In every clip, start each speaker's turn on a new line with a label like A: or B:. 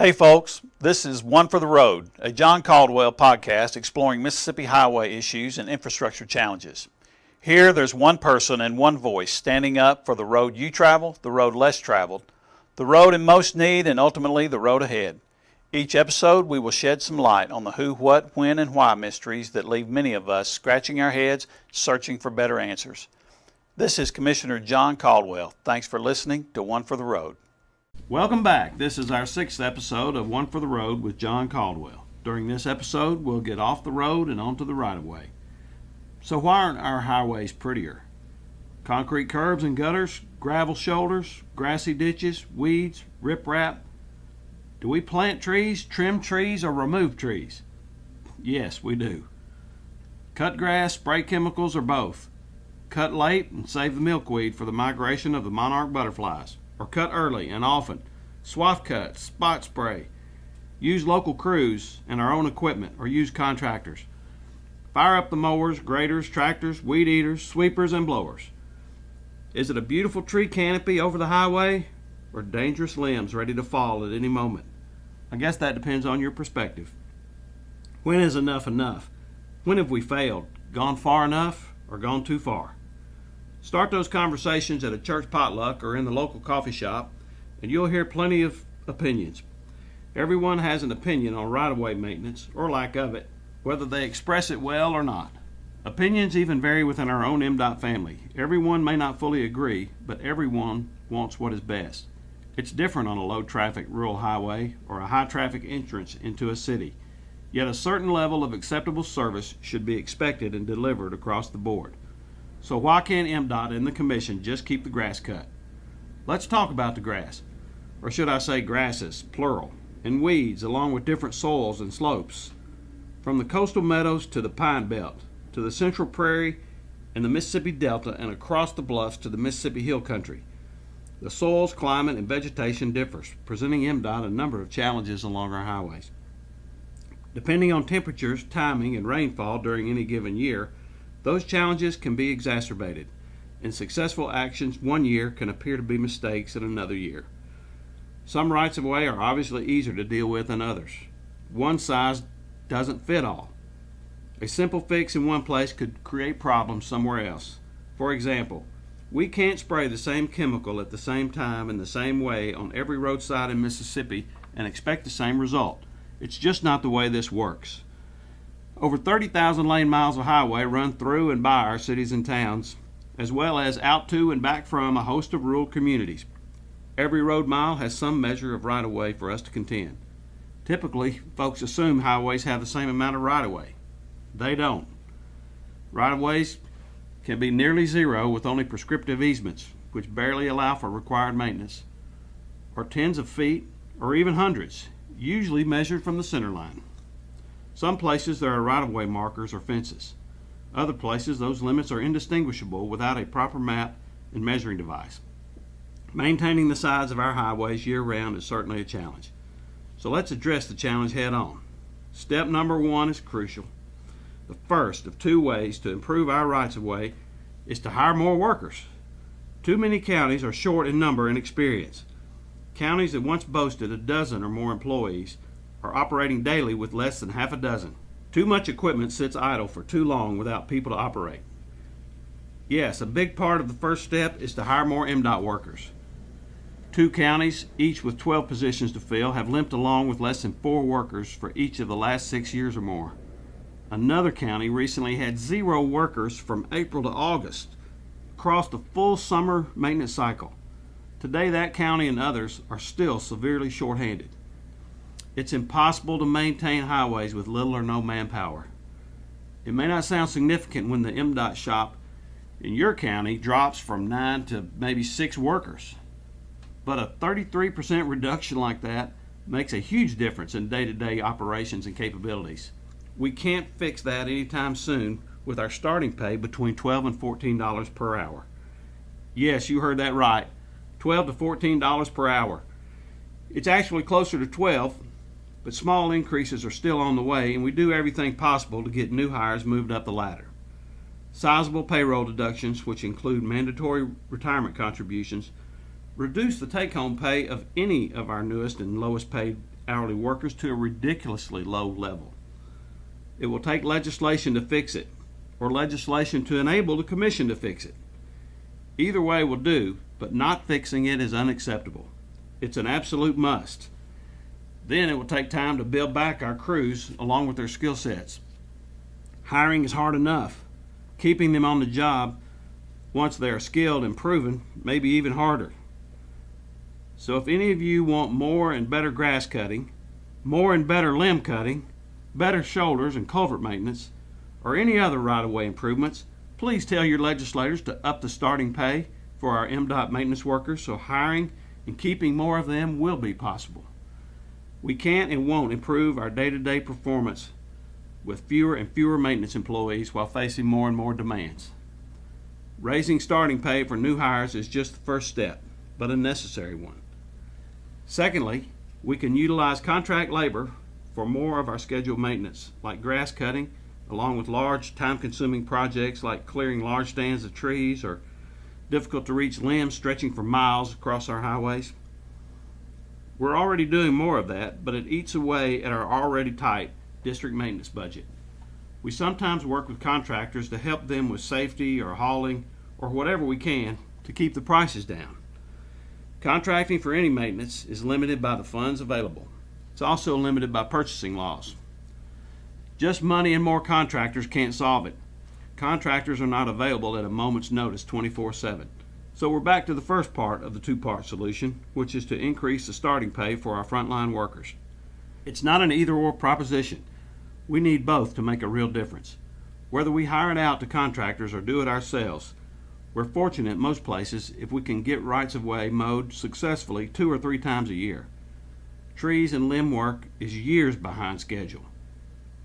A: Hey folks, this is One for the Road, a John Caldwell podcast exploring Mississippi highway issues and infrastructure challenges. Here there's one person and one voice standing up for the road you travel, the road less traveled, the road in most need, and ultimately the road ahead. Each episode we will shed some light on the who, what, when, and why mysteries that leave many of us scratching our heads, searching for better answers. This is Commissioner John Caldwell. Thanks for listening to One for the Road. Welcome back. This is our 6th episode of One for the Road with John Caldwell. During this episode, we'll get off the road and onto the right-of-way. So why aren't our highways prettier? Concrete curbs and gutters, gravel shoulders, grassy ditches, weeds, riprap. Do we plant trees, trim trees, or remove trees? Yes, we do. Cut grass, spray chemicals, or both. Cut late and save the milkweed for the migration of the monarch butterflies. Or cut early and often. Swath cut, spot spray. Use local crews and our own equipment, or use contractors. Fire up the mowers, graders, tractors, weed eaters, sweepers, and blowers. Is it a beautiful tree canopy over the highway, or dangerous limbs ready to fall at any moment? I guess that depends on your perspective. When is enough enough? When have we failed? Gone far enough, or gone too far? Start those conversations at a church potluck or in the local coffee shop, and you'll hear plenty of opinions. Everyone has an opinion on right-of-way maintenance, or lack of it, whether they express it well or not. Opinions even vary within our own MDOT family. Everyone may not fully agree, but everyone wants what is best. It's different on a low-traffic rural highway or a high-traffic entrance into a city. Yet a certain level of acceptable service should be expected and delivered across the board. So why can't MDOT and the Commission just keep the grass cut? Let's talk about the grass, or should I say grasses, plural, and weeds along with different soils and slopes. From the coastal meadows to the pine belt, to the central prairie and the Mississippi Delta, and across the bluffs to the Mississippi Hill Country. The soils, climate, and vegetation differs, presenting MDOT a number of challenges along our highways. Depending on temperatures, timing, and rainfall during any given year, those challenges can be exacerbated, and successful actions one year can appear to be mistakes in another year. Some rights-of-way are obviously easier to deal with than others. One size doesn't fit all. A simple fix in one place could create problems somewhere else. For example, we can't spray the same chemical at the same time in the same way on every roadside in Mississippi and expect the same result. It's just not the way this works. Over 30,000 lane miles of highway run through and by our cities and towns, as well as out to and back from a host of rural communities. Every road mile has some measure of right-of-way for us to contend. Typically, folks assume highways have the same amount of right-of-way. They don't. Right-of-ways can be nearly zero with only prescriptive easements, which barely allow for required maintenance, or tens of feet, or even hundreds, usually measured from the center line. Some places there are right-of-way markers or fences. Other places those limits are indistinguishable without a proper map and measuring device. Maintaining the sides of our highways year-round is certainly a challenge. So let's address the challenge head-on. Step number 1 is crucial. The first of 2 ways to improve our rights-of-way is to hire more workers. Too many counties are short in number and experience. Counties that once boasted a dozen or more employees are operating daily with less than half a dozen. Too much equipment sits idle for too long without people to operate. Yes, a big part of the first step is to hire more MDOT workers. 2 counties, each with 12 positions to fill, have limped along with less than 4 workers for each of the last 6 years or more. Another county recently had 0 workers from April to August across the full summer maintenance cycle. Today that county and others are still severely short-handed. It's impossible to maintain highways with little or no manpower. It may not sound significant when the MDOT shop in your county drops from 9 to maybe 6 workers, but a 33% reduction like that makes a huge difference in day-to-day operations and capabilities. We can't fix that anytime soon with our starting pay between $12 and $14 per hour. Yes, you heard that right, $12 to $14 per hour. It's actually closer to 12, but small increases are still on the way, and we do everything possible to get new hires moved up the ladder. Sizable payroll deductions, which include mandatory retirement contributions, reduce the take-home pay of any of our newest and lowest paid
B: hourly workers to a ridiculously low level. It will take legislation to fix it, or legislation to enable the Commission to fix it. Either way will do, but not fixing it is unacceptable. It's an absolute must. Then it will take time to build back our crews along with their skill sets. Hiring is hard enough. Keeping them on the job once they are skilled and proven may be even harder. So if any of you want more and better grass cutting, more and better limb cutting, better shoulders and culvert maintenance, or any other right-of-way improvements, please tell your legislators to up the starting pay for our MDOT maintenance workers so hiring and keeping more of them will be possible. We can't and won't improve our day-to-day performance with fewer and fewer maintenance employees while facing more and more demands. Raising starting pay for new hires is just the first step, but a necessary one. Secondly, we can utilize contract labor for more of our scheduled maintenance, like grass cutting, along with large time-consuming projects like clearing large stands of trees or difficult-to-reach limbs stretching for miles across our highways. We're already doing more of that, but it eats away at our already tight district maintenance budget. We sometimes work with contractors to help them with safety or hauling or whatever we can to keep the prices down. Contracting for any maintenance is limited by the funds available. It's also limited by purchasing laws. Just money and more contractors can't solve it. Contractors are not available at a moment's notice 24/7. So we're back to the first part of the two-part solution, which is to increase the starting pay for our frontline workers. It's not an either-or proposition. We need both to make a real difference. Whether we hire it out to contractors or do it ourselves, we're fortunate most places if we can get rights-of-way mowed successfully 2 or 3 times a year. Trees and limb work is years behind schedule.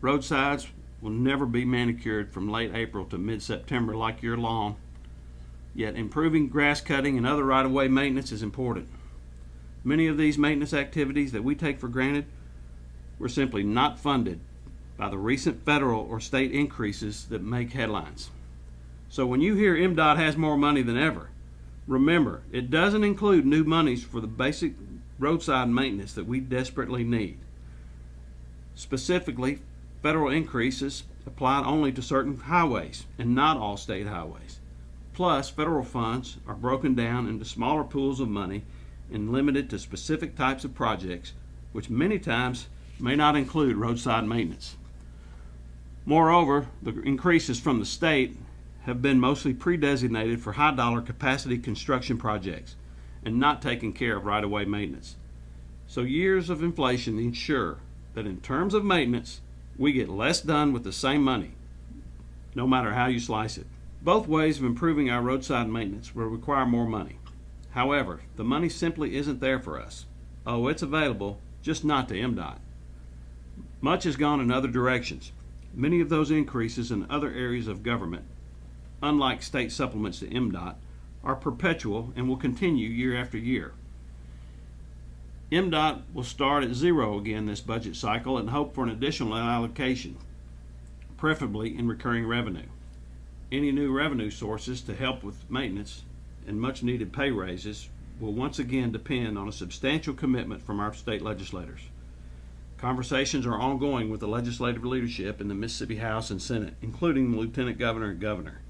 B: Roadsides will never be manicured from late April to mid-September like your lawn. Yet improving grass cutting and other right-of-way maintenance is important. Many of these maintenance activities that we take for granted were simply not funded by the recent federal or state increases that make headlines. So when you hear MDOT has more money than ever, remember it doesn't include new monies for the basic roadside maintenance that we desperately need. Specifically, federal increases apply only to certain highways and not all state highways. Plus, federal funds are broken down into smaller pools of money and limited to specific types of projects, which many times may not include roadside maintenance. Moreover, the increases from the state have been mostly pre-designated for high-dollar capacity construction projects and not taking care of right-of-way maintenance. So years of inflation ensure that in terms of maintenance, we get less done with the same money, no matter how you slice it. Both ways of improving our roadside maintenance will require more money. However, the money simply isn't there for us. Oh, it's available, just not to MDOT. Much has gone in other directions. Many of those increases in other areas of government, unlike state supplements to MDOT, are perpetual and will continue year after year. MDOT will start at zero again this budget cycle and hope for an additional allocation, preferably in recurring revenue. Any new revenue sources to help with maintenance and much needed pay raises will once again depend on a substantial commitment from our state legislators. Conversations are ongoing with the legislative leadership in the Mississippi House and Senate, including the Lieutenant Governor and Governor.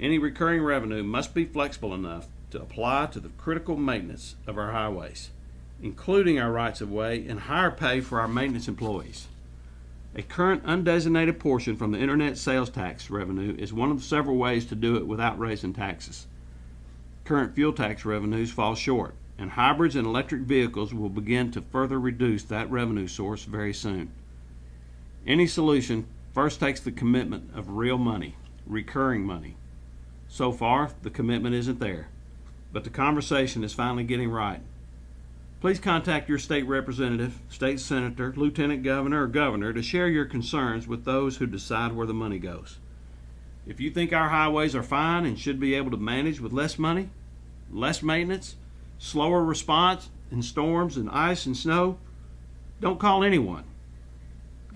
B: Any recurring revenue must be flexible enough to apply to the critical maintenance of our highways, including our rights-of-way and higher pay for our maintenance employees. A current undesignated portion from the internet sales tax revenue is one of several ways to do it without raising taxes. Current fuel tax revenues fall short, and hybrids and electric vehicles will begin to further reduce that revenue source very soon. Any solution first takes the commitment of real money, recurring money. So far, the commitment isn't there, but the conversation is finally getting right. Please contact your state representative, state senator, lieutenant governor, or governor to share your concerns with those who decide where the money goes. If you think our highways are fine and should be able to manage with less money, less maintenance, slower response in storms and ice and snow, don't call anyone.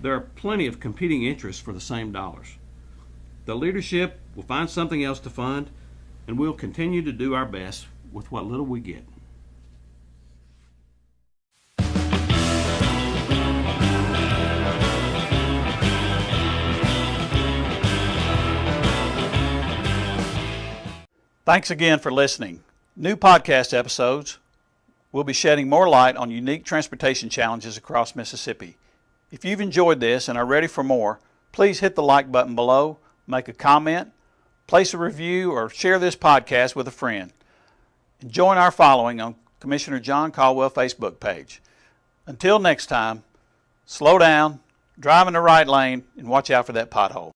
B: There are plenty of competing interests for the same dollars. The leadership will find something else to fund, and we'll continue to do our best with what little we get.
A: Thanks again for listening. New podcast episodes will be shedding more light on unique transportation challenges across Mississippi. If you've enjoyed this and are ready for more, please hit the like button below, make a comment, place a review, or share this podcast with a friend. And join our following on Commissioner John Caldwell Facebook page. Until next time, slow down, drive in the right lane, and watch out for that pothole.